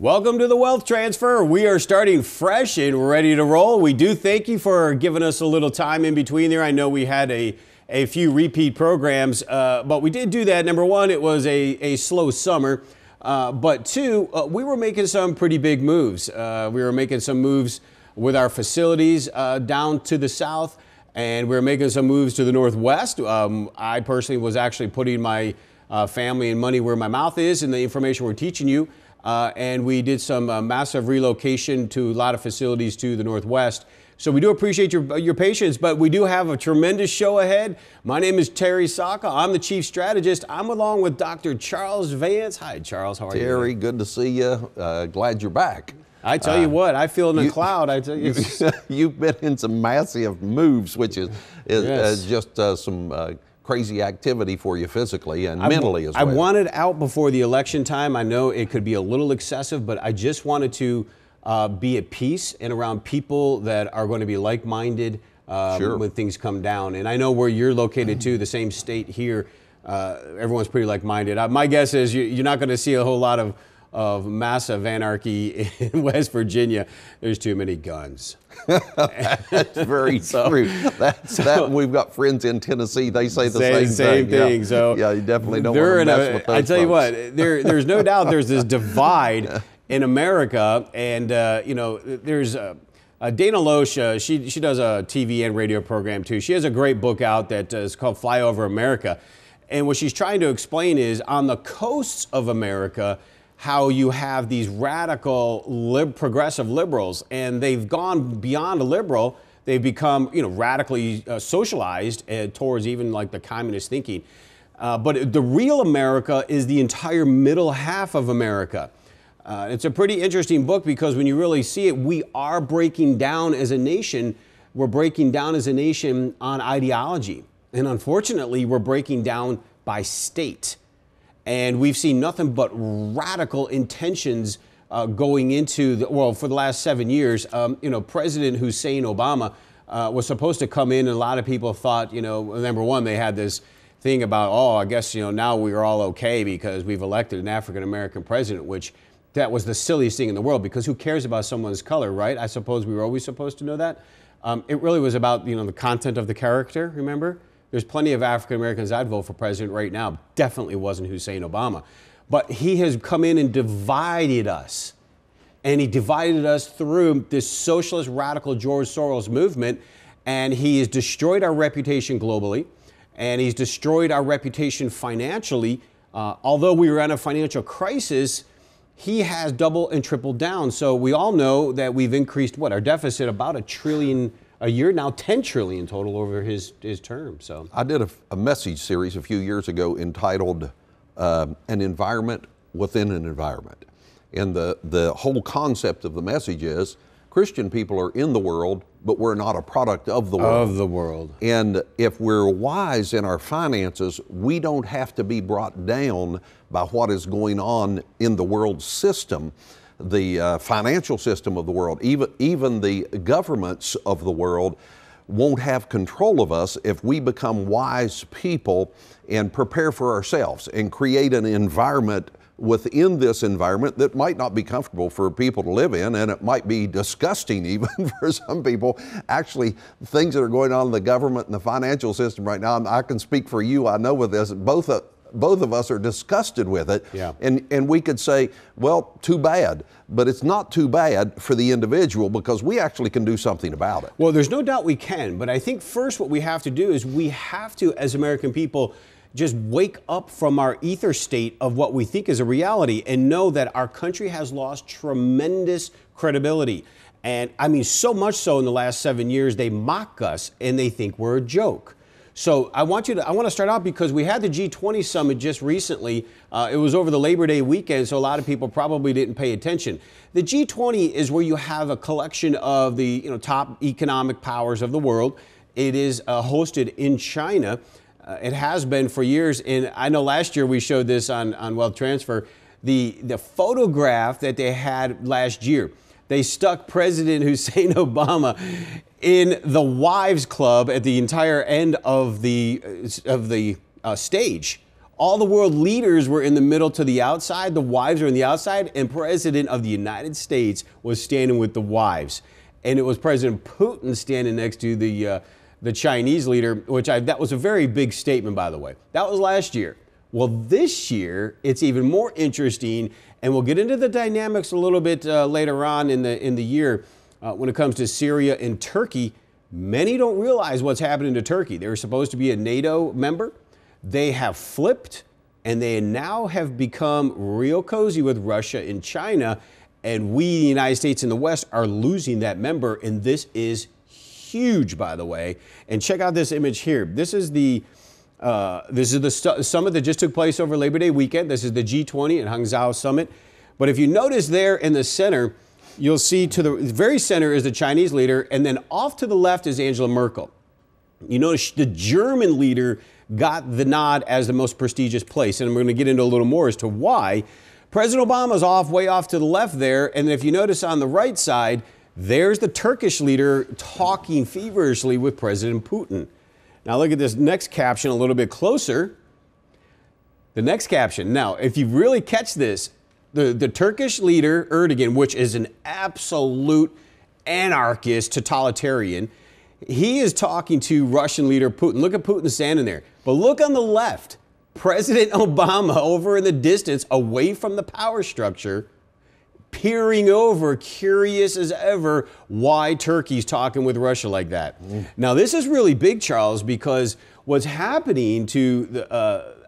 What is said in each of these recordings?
Welcome to the Wealth Transfer. We are starting fresh and ready to roll. We do thank you for giving us a little time in between there. I know we had a few repeat programs, but we did do that. Number one, it was a slow summer. But two, we were making some pretty big moves. We were making some moves with our facilities down to the south, and we were making some moves to the northwest. I personally was actually putting my family and money where my mouth is and the information we're teaching you. And we did some massive relocation to a lot of facilities to the northwest. So we do appreciate your patience, but we do have a tremendous show ahead. My name is Terry Sacka. I'm the chief strategist. I'm along with Dr. Charles Vance. Hi, Charles. How are you? Terry, good to see you. Glad you're back. I tell you what, I feel in a cloud. I tell you, you've been in some massive moves, which is Yes. just some crazy activity for you physically and mentally as well. I wanted out before the election time. I know it could be a little excessive, but I just wanted to be at peace and around people that are going to be like-minded Sure. when things come down. And I know where you're located too, the same state here. Everyone's pretty like-minded. My guess is you're not going to see a whole lot of massive anarchy in West Virginia. There's too many guns. That's very true. We've got friends in Tennessee. They say the same thing. Yeah. So yeah, you definitely don't want to mess with those I tell you folks. what, there's no doubt there's this divide in America, and there's Dana Loesch. She does a TV and radio program too. She has a great book out that is called Fly Over America, and what she's trying to explain is on the coasts of America, how you have these radical progressive liberals, and they've gone beyond a liberal. They've become radically socialized towards even like the communist thinking. But the real America is the entire middle half of America. It's a pretty interesting book because when you really see it, we are breaking down as a nation. We're breaking down as a nation on ideology. And unfortunately, we're breaking down by state. And we've seen nothing but radical intentions going into, for the last 7 years. President Hussein Obama was supposed to come in, and a lot of people thought, number one, they had this thing about, I guess, now we're all okay because we've elected an African-American president, which that was the silliest thing in the world because who cares about someone's color, right? I suppose we were always supposed to know that. It really was about, the content of the character, remember? There's plenty of African Americans I'd vote for president right now. Definitely wasn't Hussein Obama. But he has come in and divided us. And he divided us through this socialist radical George Soros movement. And he has destroyed our reputation globally. And he's destroyed our reputation financially. Although we were in a financial crisis, he has doubled and tripled down. So we all know that we've increased, our deficit about $1 trillion a year, now 10 trillion total over his term. So I did a message series a few years ago entitled An Environment Within an Environment. And the whole concept of the message is Christian people are in the world, but we're not a product of the world. Of the world. And if we're wise in our finances, we don't have to be brought down by what is going on in the world system. The financial system of the world, even the governments of the world won't have control of us if we become wise people and prepare for ourselves and create an environment within this environment that might not be comfortable for people to live in, and it might be disgusting even for some people. Actually, things that are going on in the government and the financial system right now, I can speak for you, I know with this, both of us are disgusted with it. Yeah. And we could say, well, too bad. But it's not too bad for the individual because we actually can do something about it. Well, there's no doubt we can. But I think first what we have to do is we have to, as American people, just wake up from our ether state of what we think is a reality and know that our country has lost tremendous credibility. And I mean, so much so in the last 7 years, they mock us and they think we're a joke. So I want to start out because we had the G20 summit just recently. It was over the Labor Day weekend, so a lot of people probably didn't pay attention. The G20 is where you have a collection of the top economic powers of the world. It is hosted in China. It has been for years, and I know last year we showed this on Wealth Transfer. The photograph that they had last year, they stuck President Hussein Obama in the wives club at the entire end of the stage, All the world leaders were in the middle to the outside. The wives were on the outside, and President of the United States was standing with the wives. And it was President Putin standing next to the Chinese leader, that was a very big statement, by the way. That was last year. Well, this year, it's even more interesting, and we'll get into the dynamics a little bit later on in the year when it comes to Syria and Turkey. Many don't realize what's happening to Turkey. They were supposed to be a NATO member. They have flipped, and they now have become real cozy with Russia and China. And we, the United States and the West, are losing that member. And this is huge, by the way. And check out this image here. This is the summit that just took place over Labor Day weekend. This is the G20 and Hangzhou Summit. But if you notice there in the center, you'll see to the very center is the Chinese leader, and then off to the left is Angela Merkel. You notice the German leader got the nod as the most prestigious place, and I'm going to get into a little more as to why. President Obama's way off to the left there, and if you notice on the right side, there's the Turkish leader talking feverishly with President Putin. Now look at this next caption a little bit closer. The next caption. Now, if you really catch this, the Turkish leader, Erdogan, which is an absolute anarchist, totalitarian, he is talking to Russian leader Putin. Look at Putin standing there. But look on the left. President Obama over in the distance, away from the power structure, peering over, curious as ever, why Turkey's talking with Russia like that. Now, this is really big, Charles, because what's happening to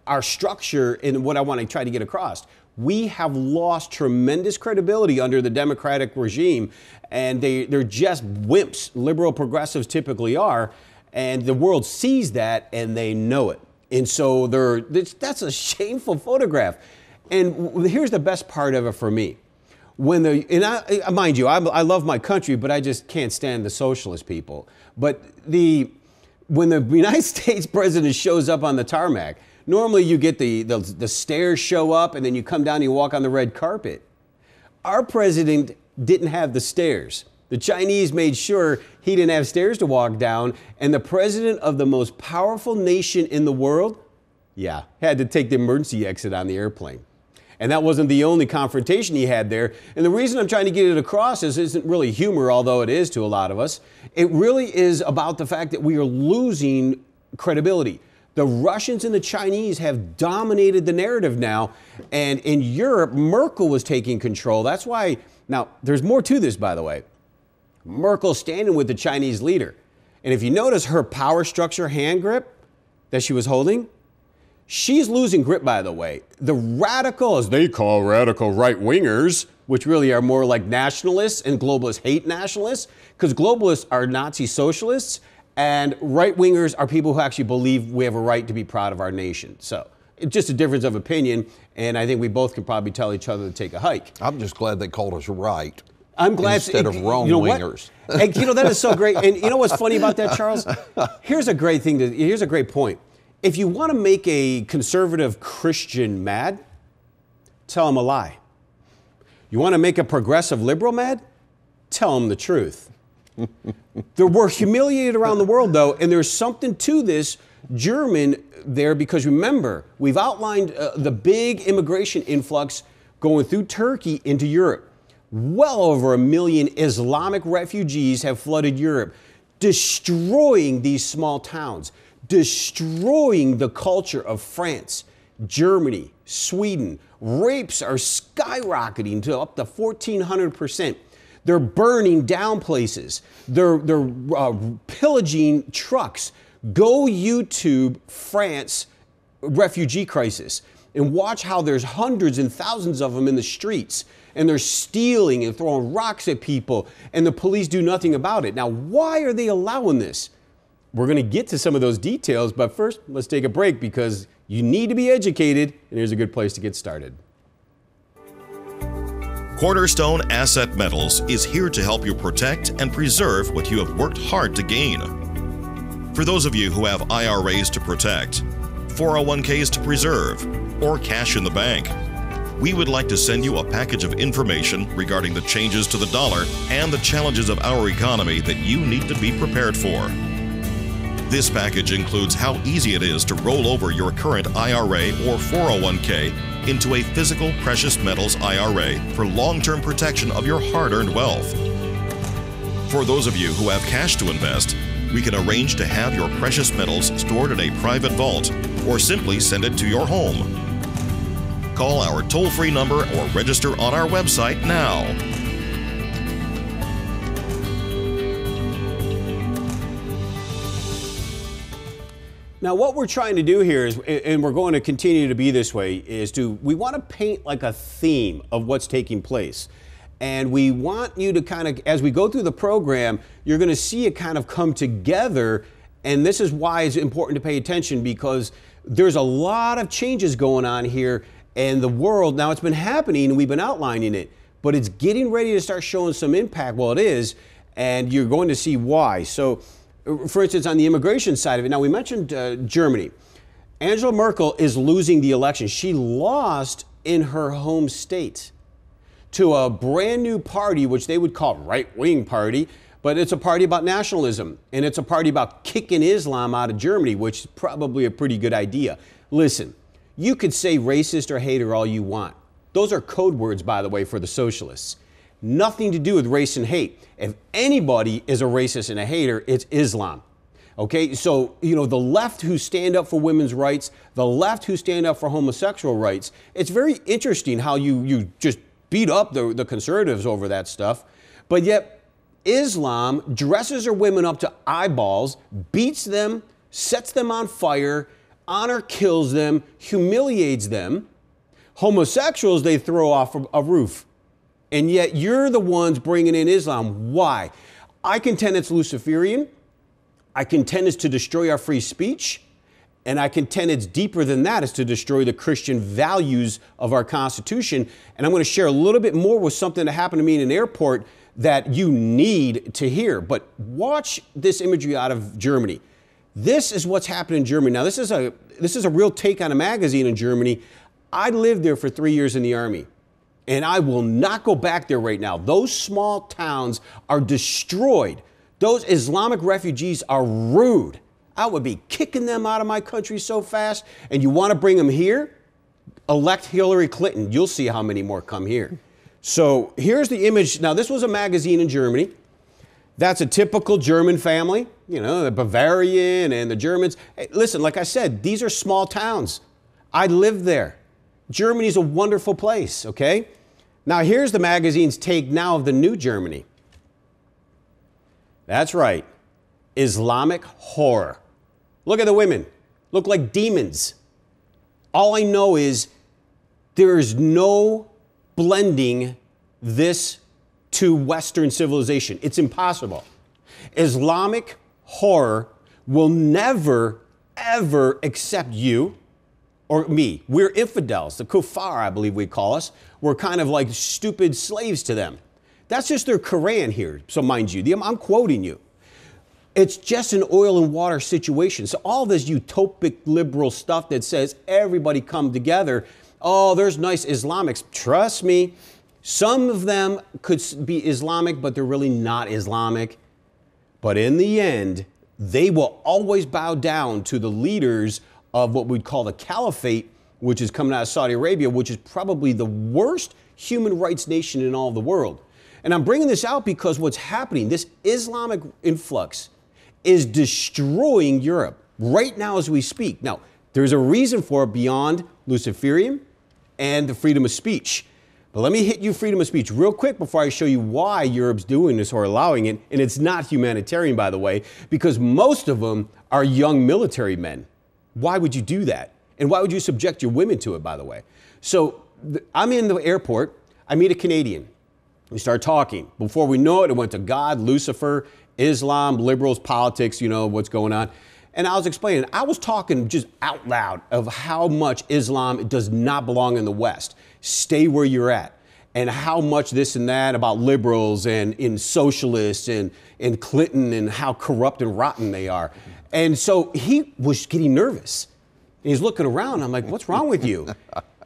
our structure and what I want to try to get across, we have lost tremendous credibility under the Democratic regime, and they're just wimps. Liberal progressives typically are, and the world sees that, and they know it. And so that's a shameful photograph. And here's the best part of it for me. Mind you, I love my country, but I just can't stand the socialist people. But when the United States president shows up on the tarmac, normally you get the stairs show up, and then you come down and you walk on the red carpet. Our president didn't have the stairs. The Chinese made sure he didn't have stairs to walk down, and the president of the most powerful nation in the world, had to take the emergency exit on the airplane. And that wasn't the only confrontation he had there. And the reason I'm trying to get it across isn't really humor, although it is to a lot of us. It really is about the fact that we are losing credibility. The Russians and the Chinese have dominated the narrative now. And in Europe, Merkel was taking control. That's why, now, there's more to this, by the way. Merkel standing with the Chinese leader. And if you notice her power structure hand grip that she was holding, she's losing grip, by the way. The radical, as they call radical right-wingers, which really are more like nationalists, and globalists hate nationalists, because globalists are Nazi socialists, and right-wingers are people who actually believe we have a right to be proud of our nation. So it's just a difference of opinion, and I think we both can probably tell each other to take a hike. I'm just glad they called us right. I'm glad instead of wrong-wingers. And that is so great. And you know what's funny about that, Charles? Here's a great point. If you want to make a conservative Christian mad, tell them a lie. You want to make a progressive liberal mad? Tell them the truth. We're humiliated around the world, though, and there's something to this German there, because remember, we've outlined the big immigration influx going through Turkey into Europe. Well over 1 million Islamic refugees have flooded Europe, destroying these small towns, destroying the culture of France, Germany, Sweden. Rapes are skyrocketing to up to 1,400%. They're burning down places. They're pillaging trucks. Go YouTube France refugee crisis and watch how there's hundreds and thousands of them in the streets, and they're stealing and throwing rocks at people, and the police do nothing about it. Now, why are they allowing this? We're going to get to some of those details, but first, let's take a break, because you need to be educated, and here's a good place to get started. Cornerstone Asset Metals is here to help you protect and preserve what you have worked hard to gain. For those of you who have IRAs to protect, 401ks to preserve, or cash in the bank, we would like to send you a package of information regarding the changes to the dollar and the challenges of our economy that you need to be prepared for. This package includes how easy it is to roll over your current IRA or 401k into a physical precious metals IRA for long-term protection of your hard-earned wealth. For those of you who have cash to invest, we can arrange to have your precious metals stored in a private vault or simply send it to your home. Call our toll-free number or register on our website now. Now, what we're trying to do here is, and we're going to continue to be this way, is we want to paint like a theme of what's taking place. And we want you to kind of, as we go through the program, you're going to see it kind of come together. And this is why it's important to pay attention, because there's a lot of changes going on here in the world. Now, it's been happening and we've been outlining it, but it's getting ready to start showing some impact. Well, it is, and you're going to see why. So, for instance, on the immigration side of it, now we mentioned Germany. Angela Merkel is losing the election. She lost in her home state to a brand new party, which they would call right-wing party, but it's a party about nationalism, and it's a party about kicking Islam out of Germany, which is probably a pretty good idea. Listen, you could say racist or hater all you want. Those are code words, by the way, for the socialists. Nothing to do with race and hate. If anybody is a racist and a hater, it's Islam. Okay, so, you know, the left who stand up for women's rights, the left who stand up for homosexual rights, it's very interesting how you just beat up the conservatives over that stuff, but yet Islam dresses their women up to eyeballs, beats them, sets them on fire, honor kills them, humiliates them. Homosexuals they throw off a roof. And yet you're the ones bringing in Islam. Why? I contend it's Luciferian. I contend it's to destroy our free speech. And I contend it's deeper than that. It's to destroy the Christian values of our Constitution. And I'm going to share a little bit more with something that happened to me in an airport that you need to hear. But watch this imagery out of Germany. This is what's happening in Germany. Now, this is a real take on a magazine in Germany. I lived there for 3 years in the Army. And I will not go back there right now. Those small towns are destroyed. Those Islamic refugees are rude. I would be kicking them out of my country so fast. And you want to bring them here? Elect Hillary Clinton. You'll see how many more come here. So here's the image. Now, this was a magazine in Germany. That's a typical German family. You know, the Bavarian and the Germans. Hey, listen, like I said, these are small towns. I lived there. Germany's a wonderful place, okay? Now, here's the magazine's take now of the new Germany. That's right. Islamic horror. Look at the women. Look like demons. All I know is there is no blending this to Western civilization. It's impossible. Islamic horror will never, ever accept you or me. We're infidels. The kuffar, I believe we call us. We're kind of like stupid slaves to them. That's just their Quran here. So mind you, I'm quoting you. It's just an oil and water situation. So all this utopic liberal stuff that says everybody come together, oh, there's nice Islamics. Trust me, some of them could be Islamic, but they're really not Islamic. But in the end, they will always bow down to the leaders of what we'd call the caliphate, which is coming out of Saudi Arabia, which is probably the worst human rights nation in all of the world. And I'm bringing this out because what's happening, this Islamic influx is destroying Europe right now as we speak. Now, there's a reason for it beyond Luciferian and the freedom of speech. But let me hit you freedom of speech real quick before I show you why Europe's doing this or allowing it. And it's not humanitarian, by the way, because most of them are young military men. Why would you do that? And why would you subject your women to it, by the way? So I'm in the airport. I meet a Canadian. We start talking. Before we know it, it went to God, Lucifer, Islam, liberals, politics, you know, what's going on. And I was explaining, I was talking just out loud of how much Islam does not belong in the West. Stay where you're at. And how much this and that about liberals and in socialists and Clinton and how corrupt and rotten they are. And so he was getting nervous. He's looking around. I'm like, what's wrong with you?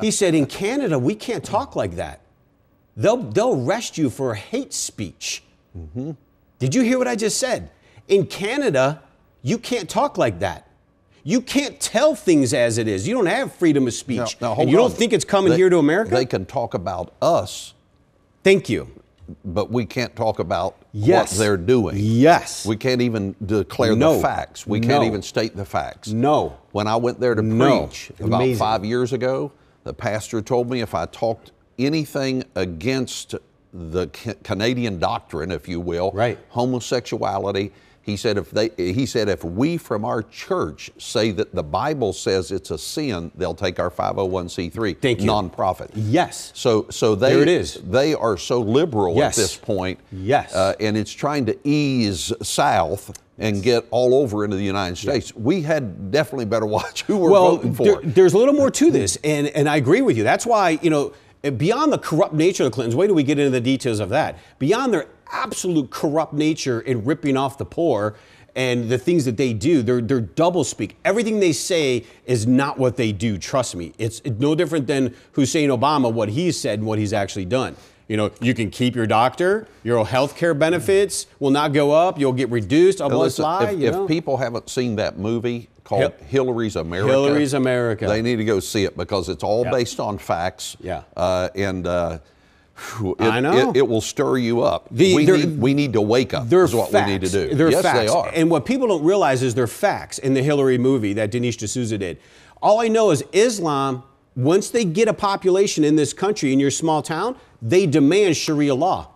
He said, in Canada, we can't talk like that. They'll arrest you for hate speech. Mm-hmm. Did you hear what I just said? In Canada, You can't talk like that. You can't tell things as it is. You don't have freedom of speech. Now, and you don't think it's coming here to America? They can talk about us. Thank you. But we can't talk about what they're doing. Yes. We can't even declare the facts. We can't even state the facts. No. When I went there to preach about Amazing. 5 years ago, the pastor told me if I talked anything against the Canadian doctrine, if you will, homosexuality, he said if we from our church say that the Bible says it's a sin, they'll take our 501c3 nonprofit. Yes. So there it is. They are so liberal at this point. Yes. And it's trying to ease south and get all over into the United States. We had definitely better watch who we're voting for. There's a little more to this, and I agree with you. That's why, beyond the corrupt nature of the Clintons, wait till we get into the details of that. Beyond their absolute corrupt nature in ripping off the poor and the things that they do, they're double speak. Everything they say is not what they do. Trust me. It's no different than Hussein Obama, what he's said and what he's actually done. You can keep your doctor, your health care benefits will not go up, you'll get reduced. If people haven't seen that movie called Hillary's America, they need to go see it because it's all based on facts. I know. It will stir you up. We need to wake up is what we need to do. They're yes, facts. they are. And what people don't realize is they're facts in the Hillary movie that Dinesh D'Souza did. All I know is Islam, once they get a population in this country, in your small town, they demand Sharia law.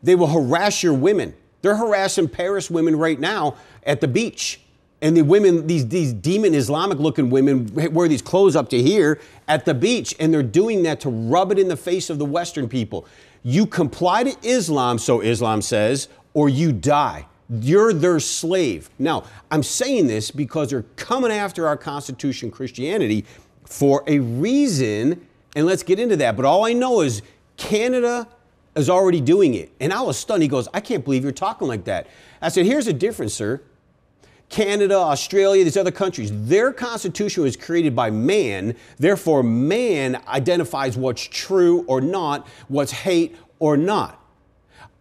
They will harass your women. They're harassing Paris women right now at the beach. And the women, these demon Islamic looking women wear these clothes up to here at the beach. And they're doing that to rub it in the face of the Western people. You comply to Islam, so Islam says, or you die. You're their slave. Now, I'm saying this because they're coming after our Constitution, Christianity, for a reason. And let's get into that. But all I know is Canada is already doing it. And I was stunned. He goes, I can't believe you're talking like that. I said, here's the difference, sir. Canada, Australia, these other countries, their constitution was created by man. Therefore, man identifies what's true or not, what's hate or not.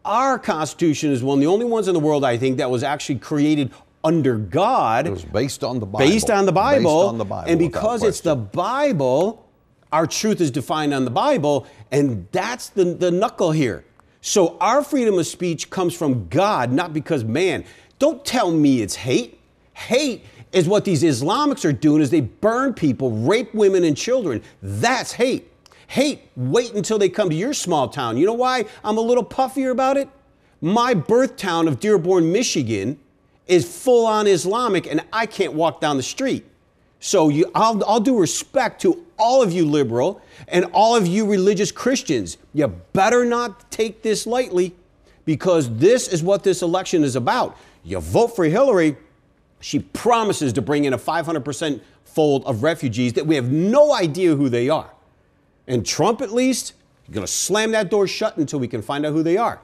Our constitution is one of the only ones in the world, I think, that was actually created under God. It was based on the Bible. Based on the Bible. Based on the Bible. And because it's the Bible, our truth is defined on the Bible, and that's the knuckle here. So our freedom of speech comes from God, not because man. Don't tell me it's hate. Hate is what these Islamics are doing is they burn people, rape women and children. That's hate. Hate, wait until they come to your small town. You know why I'm a little puffier about it? My birth town of Dearborn, Michigan is full on Islamic and I can't walk down the street. So I'll do respect to all of you liberal and all of you religious Christians. You better not take this lightly because this is what this election is about. You vote for Hillary, she promises to bring in a 500% fold of refugees that we have no idea who they are. And Trump, at least, is going to slam that door shut until we can find out who they are.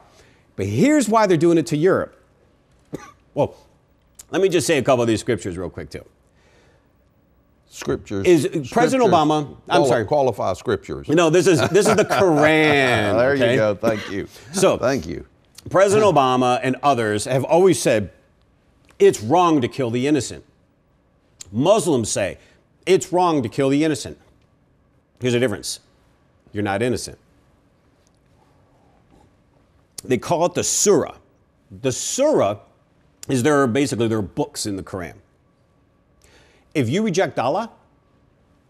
But here's why they're doing it to Europe. Well, let me just say a couple of these scriptures real quick, too. Scriptures. Is President Obama, I'm sorry. Qualify scriptures. No, this is the Quran. There you go. Thank you. So, thank you. President Obama and others have always said it's wrong to kill the innocent. Muslims say it's wrong to kill the innocent. Here's the difference. You're not innocent. They call it the surah. The surah is basically their books in the Quran. If you reject Allah,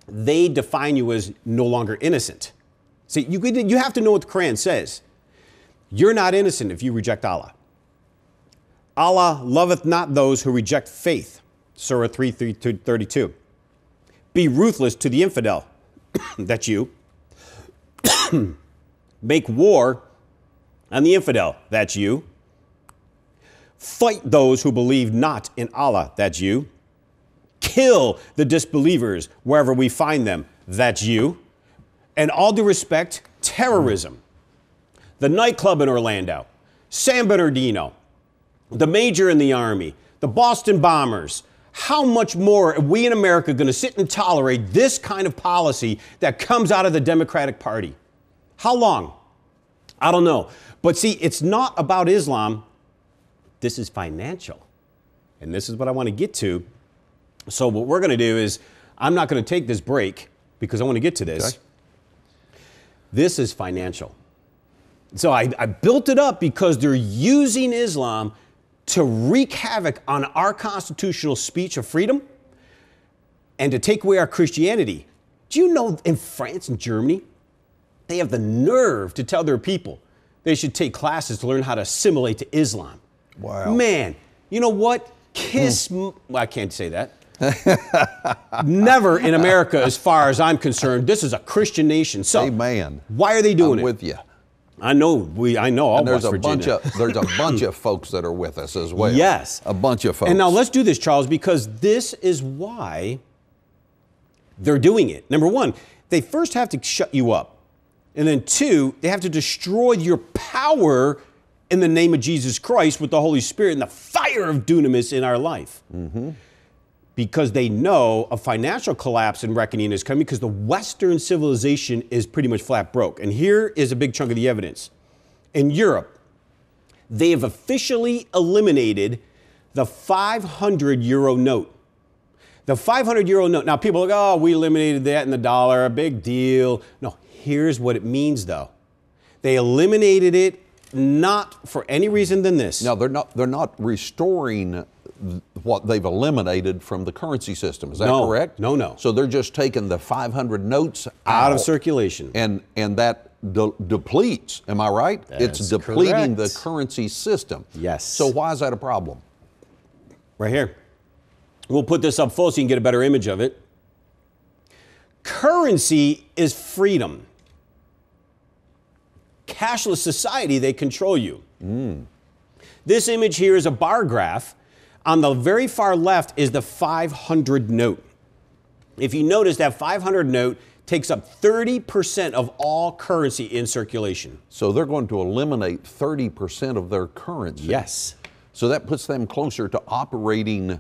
they define you as no longer innocent. See, you have to know what the Quran says. You're not innocent if you reject Allah. Allah loveth not those who reject faith. Surah 3:32. Be ruthless to the infidel. That's you. Make war on the infidel. That's you. Fight those who believe not in Allah. That's you. Kill the disbelievers wherever we find them. That's you. And all due respect, terrorism. The nightclub in Orlando, San Bernardino, the major in the Army, the Boston bombers. How much more are we in America going to sit and tolerate this kind of policy that comes out of the Democratic Party? How long? I don't know. But see, it's not about Islam. This is financial. And this is what I want to get to. So what we're going to do is, I'm not going to take this break because I want to get to this. Okay. This is financial. So I built it up because they're using Islam to wreak havoc on our constitutional speech of freedom and to take away our Christianity. Do you know in France and Germany, they have the nerve to tell their people they should take classes to learn how to assimilate to Islam? Wow. Man, you know what? Well, I can't say that. Never in America, as far as I'm concerned. This is a Christian nation. So, amen. Why are they doing I'm it? with you. I know all And there's West a Virginia. there's a bunch of folks that are with us as well. Yes. A bunch of folks. And now let's do this, Charles, because this is why they're doing it. Number one, they first have to shut you up. And then two, they have to destroy your power in the name of Jesus Christ with the Holy Spirit and the fire of dunamis in our life. Mm-hmm. Because they know a financial collapse and reckoning is coming because the Western civilization is pretty much flat broke. And here is a big chunk of the evidence. In Europe, they have officially eliminated the 500 euro note. The 500 euro note. Now people are like, oh, we eliminated that in the dollar, a big deal. No, here's what it means though. They eliminated it not for any reason than this. No, they're not restoring what they've eliminated from the currency system. Is that correct? No. So they're just taking the 500 notes out of circulation. And that depletes, am I right? That's it's depleting correct. the currency system. Yes. So why is that a problem? Right here. We'll put this up full so you can get a better image of it. Currency is freedom. Cashless society, they control you. This image here is a bar graph. On the very far left is the 500 note. If you notice, that 500 note takes up 30% of all currency in circulation. So they're going to eliminate 30% of their currency. Yes. So that puts them closer to operating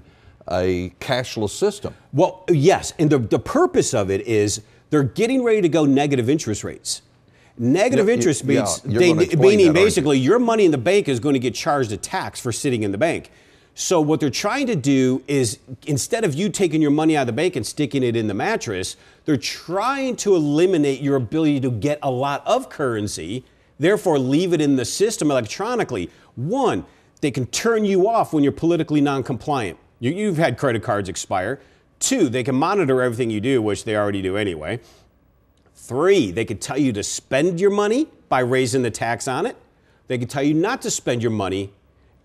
a cashless system. Well, yes, and the purpose of it is they're getting ready to go negative interest rates. Negative interest means, meaning basically your money in the bank is going to get charged a tax for sitting in the bank. So what they're trying to do is, instead of you taking your money out of the bank and sticking it in the mattress, they're trying to eliminate your ability to get a lot of currency, therefore leave it in the system electronically. One, they can turn you off when you're politically non-compliant. You've had credit cards expire. Two, they can monitor everything you do, which they already do anyway. Three, they can tell you to spend your money by raising the tax on it. They can tell you not to spend your money.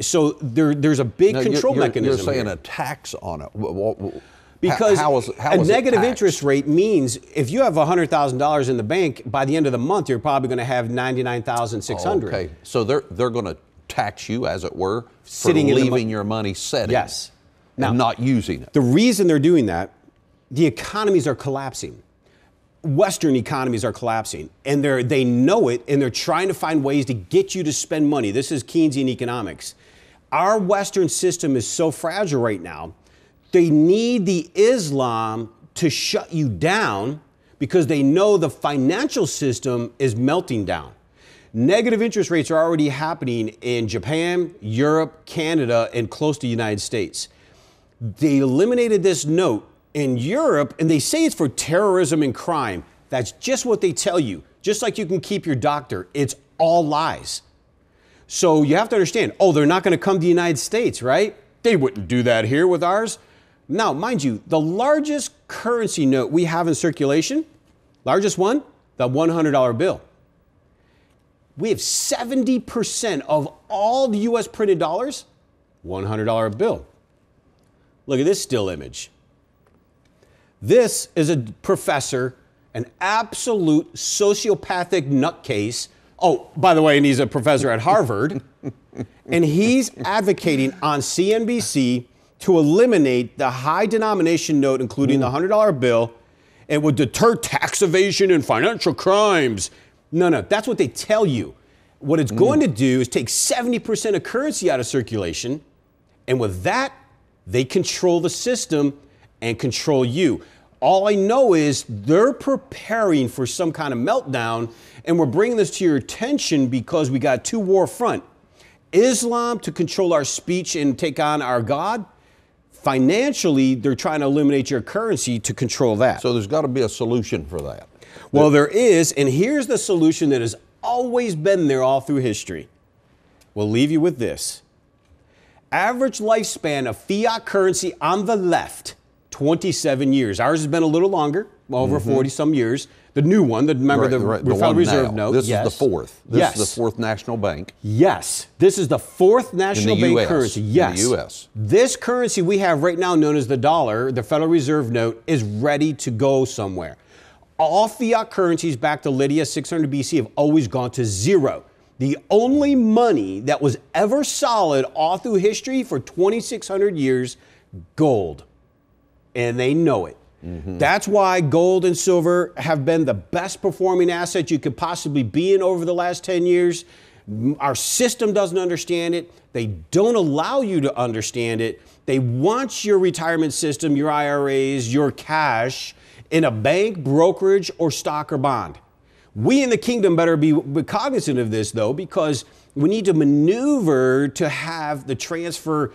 So there's a big control mechanism. You're saying here. A tax on it. Because how is a negative interest rate means if you have $100,000 in the bank, by the end of the month, you're probably going to have $99,600. Okay, so they're going to tax you, as it were, for Sitting leaving your money setting. Yes. Now, and not using it. The reason they're doing that, the economies are collapsing. Western economies are collapsing, and they know it, and they're trying to find ways to get you to spend money. This is Keynesian economics. Our Western system is so fragile right now, they need the Islam to shut you down because they know the financial system is melting down. Negative interest rates are already happening in Japan, Europe, Canada, and close to the United States. They eliminated this note in Europe, and they say it's for terrorism and crime. That's just what they tell you. Just like you can keep your doctor, it's all lies. So you have to understand, they're not going to come to the United States, right? They wouldn't do that here with ours. Now, mind you, the largest currency note we have in circulation, largest one, the $100 bill. We have 70% of all the U.S. printed dollars, $100 bill. Look at this still image. This is a professor, an absolute sociopathic nutcase. Oh, by the way, and he's a professor at Harvard. And he's advocating on CNBC to eliminate the high denomination note, including the $100 bill. It would deter tax evasion and financial crimes. No, that's what they tell you. What it's going to do is take 70% of currency out of circulation. And with that, they control the system and control you. All I know is they're preparing for some kind of meltdown, and we're bringing this to your attention because we got two war front. Islam to control our speech and take on our God, Financially, they're trying to eliminate your currency to control that. So there's got to be a solution for that. Well, there is, and here's the solution that has always been there all through history. We'll leave you with this. Average lifespan of fiat currency on the left, 27 years. Ours has been a little longer, over 40-some years. The new one, remember the Federal Reserve note. This is the fourth. This is the fourth national bank. Yes. This is the fourth national bank currency. Yes. In the U.S. This currency we have right now, known as the dollar, the Federal Reserve note, is ready to go somewhere. All fiat currencies back to Lydia 600 BC have always gone to zero. The only money that was ever solid all through history for 2,600 years, gold. And they know it. That's why gold and silver have been the best performing asset you could possibly be in over the last 10 years. Our system doesn't understand it. They don't allow you to understand it. They want your retirement system, your IRAs, your cash in a bank, brokerage, or stock or bond. We in the kingdom better be cognizant of this, though, because we need to maneuver to have the transfer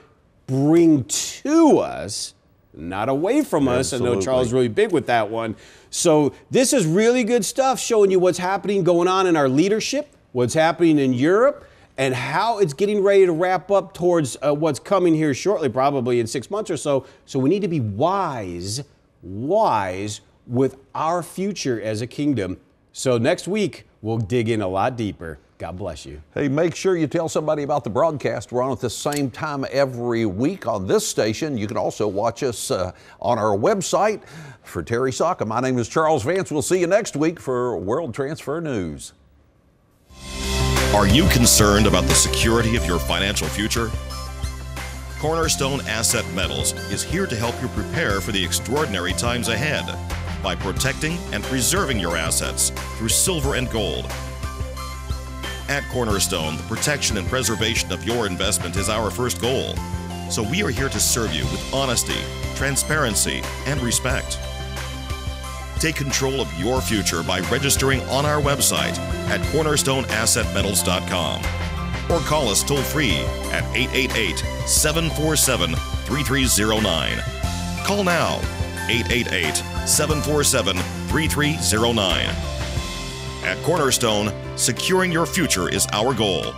bring to us, not away from us. Absolutely. I know Charles is really big with that one. So this is really good stuff, showing you what's happening going on in our leadership, what's happening in Europe, and how it's getting ready to wrap up towards what's coming here shortly, probably in 6 months or so. So we need to be wise with our future as a kingdom. So next week, we'll dig in a lot deeper. God bless you. Hey, make sure you tell somebody about the broadcast. We're on at the same time every week on this station. You can also watch us on our website. For Terry Sacka, my name is Charles Vance. We'll see you next week for World Transfer News. Are you concerned about the security of your financial future? Cornerstone Asset Metals is here to help you prepare for the extraordinary times ahead by protecting and preserving your assets through silver and gold. At Cornerstone, the protection and preservation of your investment is our first goal. So we are here to serve you with honesty, transparency, and respect. Take control of your future by registering on our website at cornerstoneassetmetals.com or call us toll-free at 888-747-3309. Call now, 888-747-3309. At Cornerstone, securing your future is our goal.